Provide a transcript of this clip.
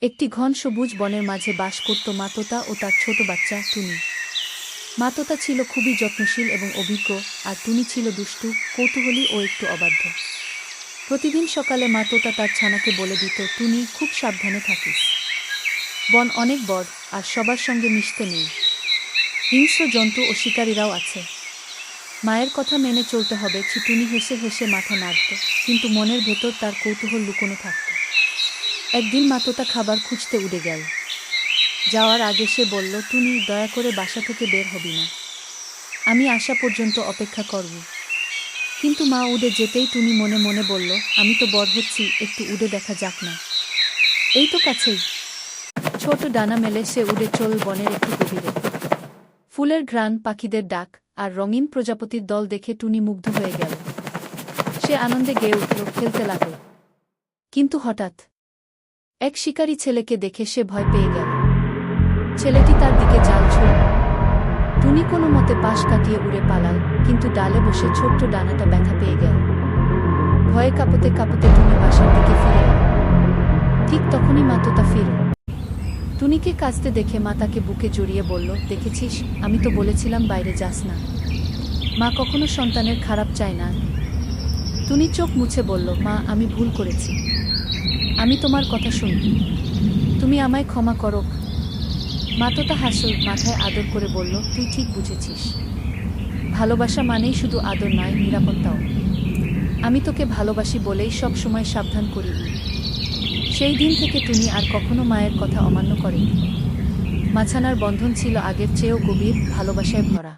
একটি ঘন সবুজ বনের মাঝে বাস করত মা তোতা ও তার ছোট বাচ্চা টুনি। মা তোতা ছিল খুবই যত্নশীল এবং অভিজ্ঞ, আর টুনি ছিল দুষ্টু, কৌতূহলী ও একটু অবাধ্য। প্রতিদিন সকালে মা তোতা তার ছানাকে বলে দিত, টুনি, খুব সাবধানে থাকিস। বন অনেক বড়, আর সবার সঙ্গে মিশতে নেই। হিংস্র জন্তু ও শিকারীরাও আছে। মায়ের কথা মেনে চলতে হবে। টুনি হেসে হেসে মাথা নাড়ত, কিন্তু মনের ভেতর তার কৌতূহল লুকোনো থাকত। একদিন মা তোতা খাবার খুঁজতে উড়ে গেল। যাওয়ার আগে সে বলল, টুনি, দয়া করে বাসা থেকে বের হবি না। আমি আসা পর্যন্ত অপেক্ষা করব। কিন্তু মা উড়ে যেতেই টুনি মনে মনে বলল, আমি তো বড় হচ্ছি, একটু উড়ে দেখা যাক না। এই তো কাছেই। ছোট ডানা মেলে সে উড়ে চল বনের একটু গভীরে। ফুলের ঘ্রাণ, পাখিদের ডাক আর রঙিন প্রজাপতির দল দেখে টুনি মুগ্ধ হয়ে গেল। সে আনন্দে গেয়ে উঠল, খেলতে লাগল। কিন্তু হঠাৎ এক শিকারী ছেলেকে দেখে সে ভয় পেয়ে গেল। ছেলেটি তার দিকে জাল ছুড়ল। টুনি কোনো মতে পাশ কাটিয়ে উড়ে পালাল, কিন্তু ডালে বসে ছোট্ট ডানাটা ব্যথা পেয়ে গেল। ভয়ে কাঁপতে কাঁপতে টুনি বাসার দিকে ফিরে এল। ঠিক তখনই মা তোতা ফিরল। টুনিকে কাঁদতে দেখে মা তাকে বুকে জড়িয়ে বলল, দেখেছিস, আমি তো বলেছিলাম বাইরে যাস না। মা কখনো সন্তানের খারাপ চায় না। টুনি চোখ মুছে বলল, মা, আমি ভুল করেছি। আমি তোমার কথা শুনি। তুমি আমায় ক্ষমা করো। মা তোতা হাসল, মাথায় আদর করে বলল, তুই ঠিক বুঝেছিস। ভালোবাসা মানেই শুধু আদর নয়, নিরাপত্তাও। আমি তোকে ভালোবাসি বলেই সব সময় সাবধান করি। সেই দিন থেকে টুনি আর কখনো মায়ের কথা অমান্য করেনি। মাছানার বন্ধন ছিল আগের চেয়েও গভীর, ভালোবাসায় ভরা।